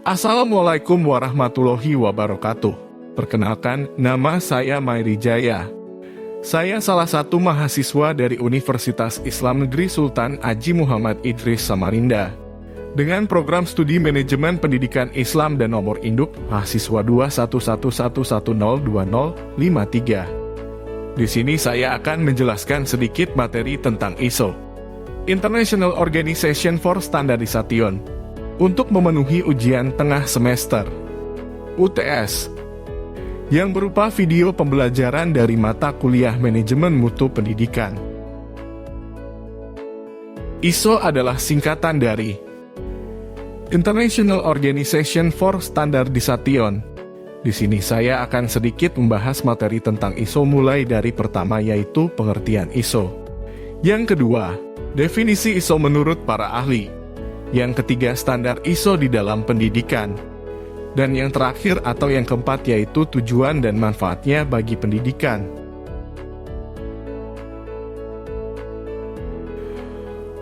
Assalamualaikum warahmatullahi wabarakatuh. Perkenalkan, nama saya Mairi Jaya. Saya salah satu mahasiswa dari Universitas Islam Negeri Sultan Haji Muhammad Idris Samarinda. Dengan program studi manajemen pendidikan Islam dan nomor induk mahasiswa 21111205053. Di sini saya akan menjelaskan sedikit materi tentang ISO, International Organization for Standardization, untuk memenuhi ujian tengah semester UTS, yang berupa video pembelajaran dari mata kuliah manajemen mutu pendidikan. ISO adalah singkatan dari International Organization for Standardization. Di sini saya akan sedikit membahas materi tentang ISO mulai dari pertama yaitu pengertian ISO. Yang kedua, definisi ISO menurut para ahli. Yang ketiga, standar ISO di dalam pendidikan. Dan yang terakhir atau yang keempat yaitu tujuan dan manfaatnya bagi pendidikan.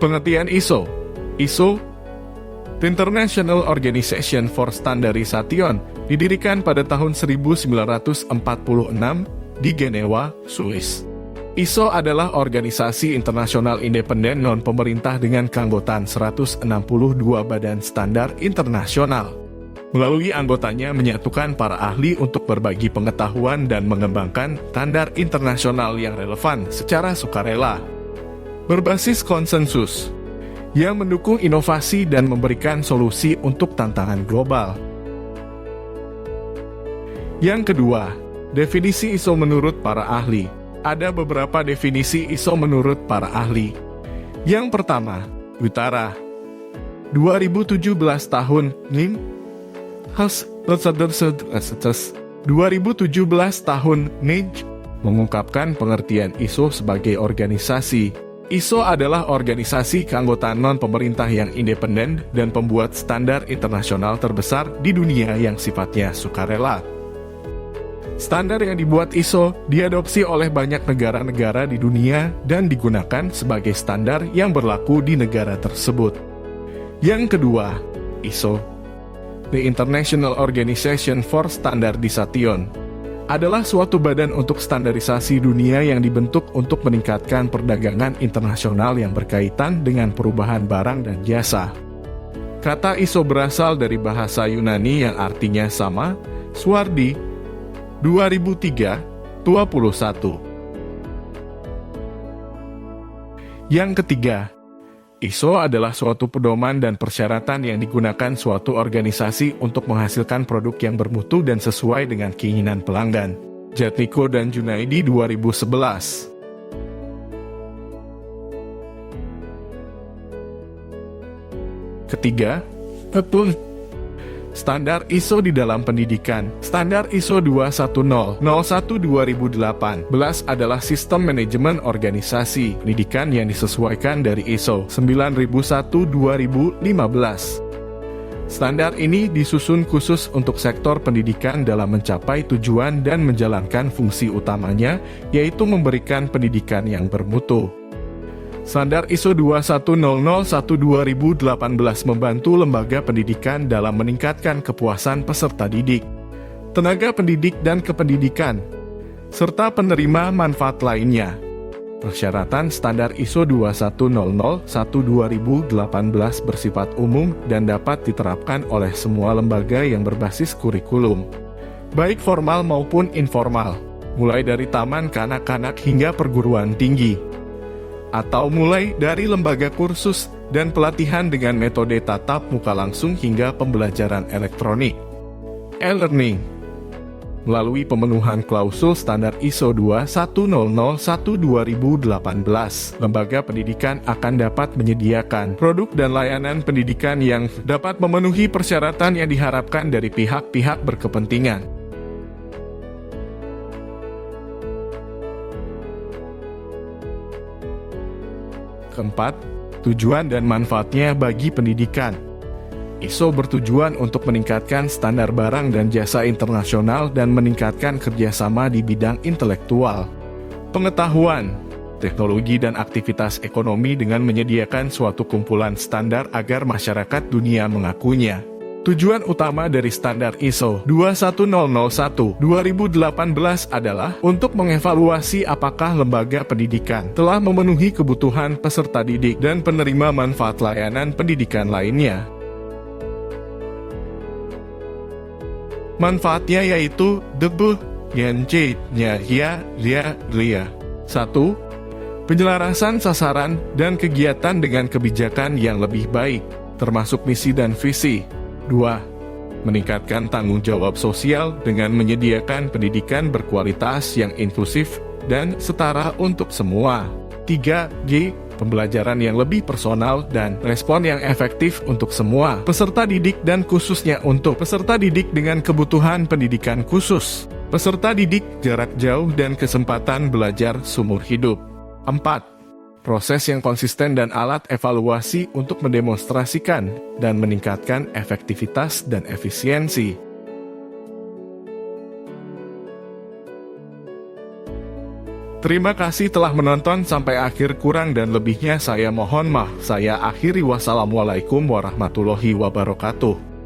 Pengertian ISO. ISO, International Organization for Standardization, didirikan pada tahun 1946 di Jenewa, Swiss. ISO adalah organisasi internasional independen non-pemerintah dengan keanggotaan 162 badan standar internasional. Melalui anggotanya menyatukan para ahli untuk berbagi pengetahuan dan mengembangkan standar internasional yang relevan secara sukarela, berbasis konsensus, yang mendukung inovasi dan memberikan solusi untuk tantangan global. Yang kedua, definisi ISO menurut para ahli. Ada beberapa definisi ISO menurut para ahli. Yang pertama, Utara 2017 tahun NIM 2017 tahun NIJ mengungkapkan pengertian ISO sebagai organisasi. ISO adalah organisasi keanggotaan non-pemerintah yang independen dan pembuat standar internasional terbesar di dunia yang sifatnya sukarela. Standar yang dibuat ISO diadopsi oleh banyak negara-negara di dunia dan digunakan sebagai standar yang berlaku di negara tersebut. Yang kedua, ISO, The International Organization for Standardization, adalah suatu badan untuk standarisasi dunia yang dibentuk untuk meningkatkan perdagangan internasional yang berkaitan dengan perubahan barang dan jasa. Kata ISO berasal dari bahasa Yunani yang artinya sama, Swardi, 2003, 21. Yang ketiga, ISO adalah suatu pedoman dan persyaratan yang digunakan suatu organisasi untuk menghasilkan produk yang bermutu dan sesuai dengan keinginan pelanggan. Jatniko dan Junaidi 2011. Ketiga, standar ISO di dalam pendidikan. Standar ISO 21001 2018 adalah sistem manajemen organisasi pendidikan yang disesuaikan dari ISO 9001 2015. Standar ini disusun khusus untuk sektor pendidikan dalam mencapai tujuan dan menjalankan fungsi utamanya, yaitu memberikan pendidikan yang bermutu. Standar ISO 21001 2018 membantu lembaga pendidikan dalam meningkatkan kepuasan peserta didik, tenaga pendidik dan kependidikan, serta penerima manfaat lainnya. Persyaratan standar ISO 21001 2018 bersifat umum dan dapat diterapkan oleh semua lembaga yang berbasis kurikulum, baik formal maupun informal, mulai dari taman kanak-kanak hingga perguruan tinggi, atau mulai dari lembaga kursus dan pelatihan dengan metode tatap muka langsung hingga pembelajaran elektronik, e-learning. Melalui pemenuhan klausul standar ISO 21001 2018, lembaga pendidikan akan dapat menyediakan produk dan layanan pendidikan yang dapat memenuhi persyaratan yang diharapkan dari pihak-pihak berkepentingan. Keempat, tujuan dan manfaatnya bagi pendidikan. ISO bertujuan untuk meningkatkan standar barang dan jasa internasional dan meningkatkan kerjasama di bidang intelektual, pengetahuan, teknologi dan aktivitas ekonomi dengan menyediakan suatu kumpulan standar agar masyarakat dunia mengakuinya. Tujuan utama dari standar ISO 21001-2018 adalah untuk mengevaluasi apakah lembaga pendidikan telah memenuhi kebutuhan peserta didik dan penerima manfaat layanan pendidikan lainnya. Manfaatnya yaitu debu, nya, lia. 1. Penyelarasan sasaran dan kegiatan dengan kebijakan yang lebih baik, termasuk misi dan visi. 2. Meningkatkan tanggung jawab sosial dengan menyediakan pendidikan berkualitas yang inklusif dan setara untuk semua. 3G. Pembelajaran yang lebih personal dan respon yang efektif untuk semua peserta didik dan khususnya untuk peserta didik dengan kebutuhan pendidikan khusus, peserta didik jarak jauh dan kesempatan belajar seumur hidup. 4. Proses yang konsisten dan alat evaluasi untuk mendemonstrasikan dan meningkatkan efektivitas dan efisiensi. Terima kasih telah menonton sampai akhir, kurang dan lebihnya saya mohon maaf. Saya akhiri, wassalamualaikum warahmatullahi wabarakatuh.